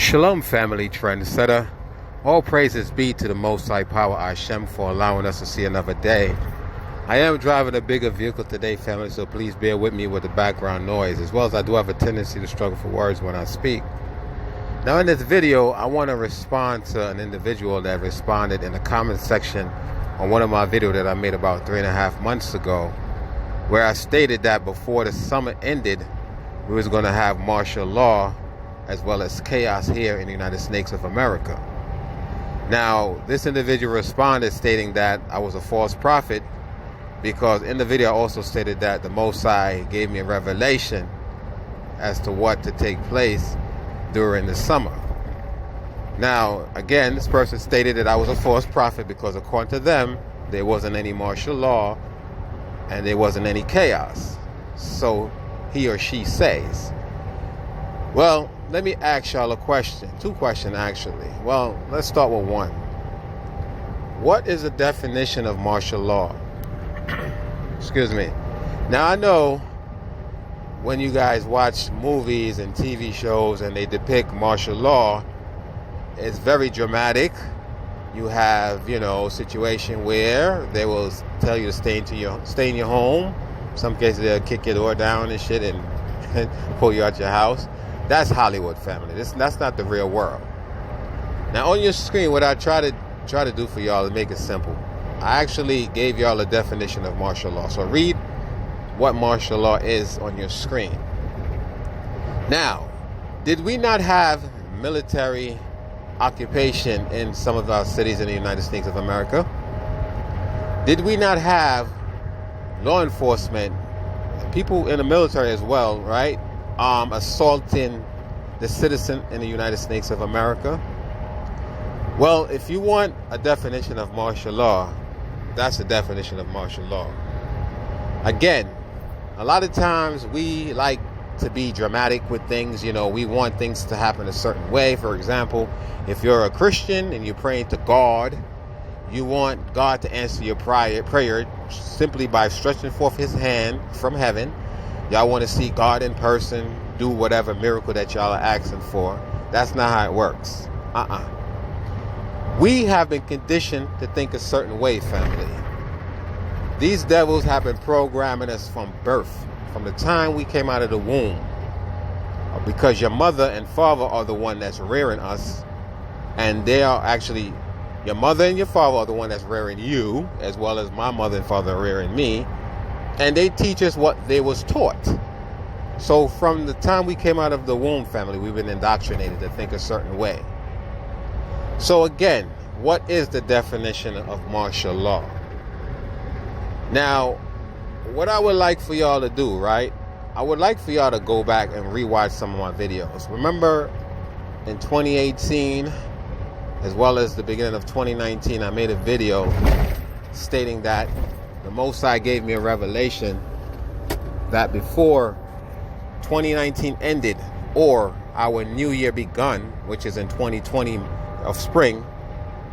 Shalom, family trendsetter. All praises be to the Most High Power Hashem for allowing us to see another day. I am driving a bigger vehicle today, family, so please bear with me with the background noise, as well as I do have a tendency to struggle for words when I speak. Now, in this video, I want to respond to an individual that responded in the comment section on one of my videos that I made about 3.5 months ago, where I stated that before the summer ended, we was going to have martial law as well as chaos here in the United States of America. Now, this individual responded stating that I was a false prophet, because in the video I also stated that the Most High gave me a revelation as to what to take place during the summer. Now, again, this person stated that I was a false prophet because according to them, there wasn't any martial law and there wasn't any chaos. So he or she says. Well, let me ask y'all a question. 2 questions, actually. Well, let's start with one. What is the definition of martial law? Excuse me. Now, I know when you guys watch movies and TV shows and they depict martial law, it's very dramatic. You have, a situation where they will tell you to stay in your home. In some cases, they'll kick your door down and shit and pull you out your house. That's Hollywood, family. That's not the real world. Now, on your screen, what I try to do for y'all is make it simple. I actually gave y'all a definition of martial law. So read what martial law is on your screen. Now, did we not have military occupation in some of our cities in the United States of America? Did we not have law enforcement, people in the military as well, right? Assaulting the citizen in the United States of America? Well, if you want a definition of martial law, that's the definition of martial law. Again, a lot of times we like to be dramatic with things. We want things to happen a certain way. For example, if you're a Christian and you're praying to God, you want God to answer your prayer simply by stretching forth his hand from heaven. Y'all want to see God in person, do whatever miracle that y'all are asking for. That's not how it works. We have been conditioned to think a certain way, family. These devils have been programming us from birth, from the time we came out of the womb. Because your mother and father are the one that's rearing us, and they are actually, your mother and your father are the one that's rearing you, as well as my mother and father are rearing me. And they teach us what they was taught. So from the time we came out of the womb, family, we've been indoctrinated to think a certain way. So again, what is the definition of martial law? Now, what I would like for y'all to do, right? I would like for y'all to go back and rewatch some of my videos. Remember in 2018, as well as the beginning of 2019, I made a video stating that the Most High gave me a revelation that before 2019 ended or our new year begun, which is in 2020 of spring,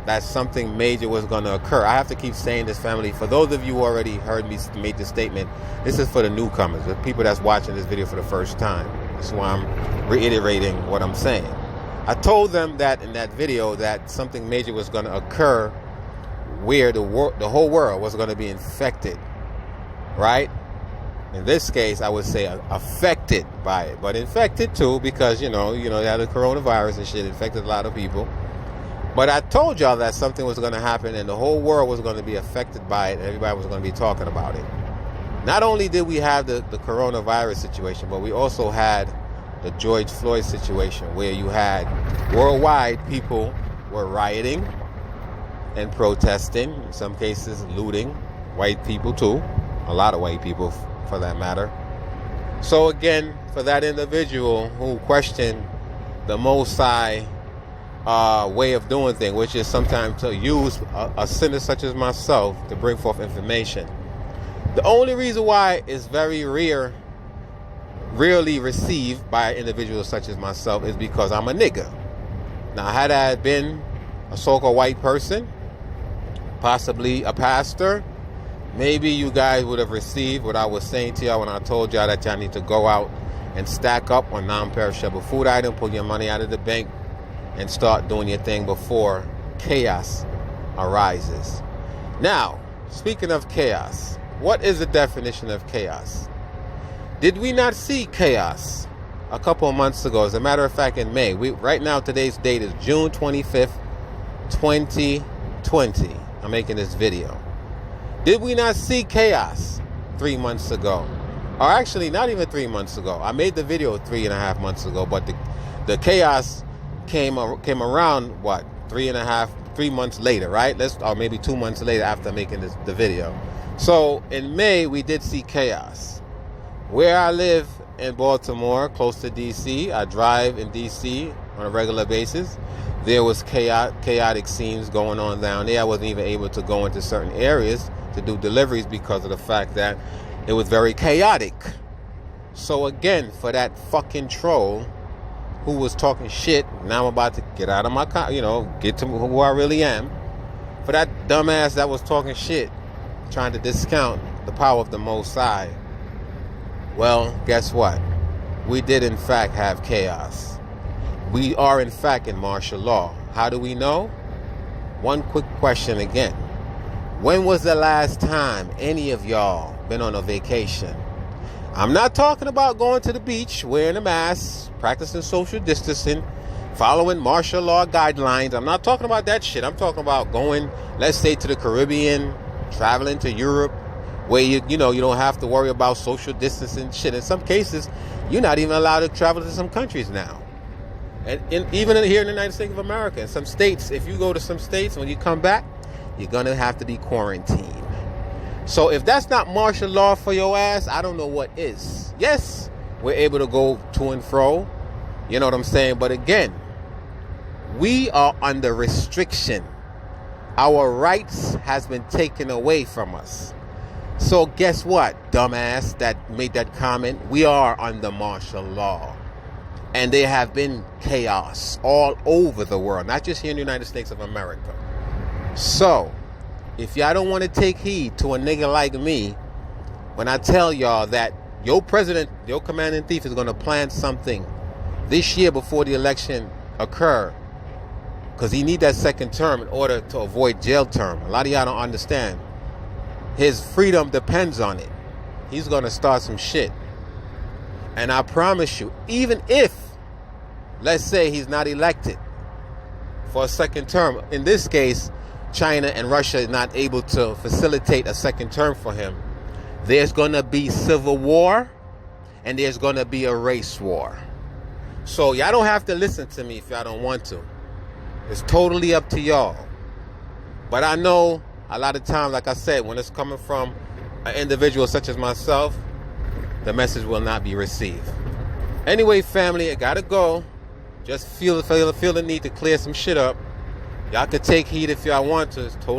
that something major was going to occur. I have to keep saying this, family. For those of you who already heard me make this statement, this is for the newcomers, the people that's watching this video for the first time. That's why I'm reiterating what I'm saying. I told them that in that video that something major was going to occur where the whole world was going to be infected, right? In this case, I would say affected by it, but infected too, because they had the coronavirus and shit infected a lot of people. But I told y'all that something was going to happen and the whole world was going to be affected by it and everybody was going to be talking about it. Not only did we have the coronavirus situation, but we also had the George Floyd situation, where you had worldwide people were rioting and protesting, in some cases looting, white people too, a lot of white people for that matter. So again, for that individual who questioned the Most High way of doing things, which is sometimes to use a sinner such as myself to bring forth information. The only reason why it's very rarely received by individuals such as myself is because I'm a nigga. Now, had I been a so-called white person, possibly a pastor, maybe you guys would have received what I was saying to y'all when I told y'all that y'all need to go out and stack up on non-perishable food items, pull your money out of the bank, and start doing your thing before chaos arises. Now, speaking of chaos, what is the definition of chaos? Did we not see chaos a couple of months ago? As a matter of fact, in May. Right now, today's date is June 25th, 2020. I'm making this video. Did we not see chaos 3 months ago? Or actually, not even 3 months ago. I made the video 3.5 months ago, but the chaos came around, what, 3 months later, right? Or maybe 2 months later after making the video. So in May, we did see chaos. Where I live in Baltimore, close to DC, I drive in DC on a regular basis. There was chaotic scenes going on down there. I wasn't even able to go into certain areas to do deliveries because of the fact that it was very chaotic. So again, for that fucking troll who was talking shit, now I'm about to get out of my get to who I really am. For that dumbass that was talking shit, trying to discount the power of the Most High. Well, guess what? We did in fact have chaos. We are in fact in martial law. How do we know? One quick question again. When was the last time any of y'all been on a vacation? I'm not talking about going to the beach, wearing a mask, practicing social distancing, following martial law guidelines. I'm not talking about that shit. I'm talking about going, let's say, to the Caribbean, traveling to Europe, where you don't have to worry about social distancing shit. In some cases, you're not even allowed to travel to some countries now. And even here in the United States of America, in some states, if you go to some states, when you come back, you're going to have to be quarantined. So if that's not martial law for your ass, I don't know what is. Yes, we're able to go to and fro. You know what I'm saying? But again, we are under restriction. Our rights has been taken away from us. So guess what, dumbass that made that comment? We are under martial law. And there have been chaos all over the world, not just here in the United States of America. So, if y'all don't want to take heed to a nigga like me, when I tell y'all that your president, your commander-in-chief is going to plan something this year before the election occur, because he need that second term in order to avoid jail term. A lot of y'all don't understand. His freedom depends on it. He's going to start some shit. And I promise you, even if, let's say he's not elected for a second term, in this case, China and Russia is not able to facilitate a second term for him, there's going to be civil war and there's going to be a race war. So y'all don't have to listen to me if y'all don't want to. It's totally up to y'all. But I know a lot of times, like I said, when it's coming from an individual such as myself, the message will not be received. Anyway, family, I gotta go. Just feel the need to clear some shit up. Y'all can take heed if y'all want to. It's totally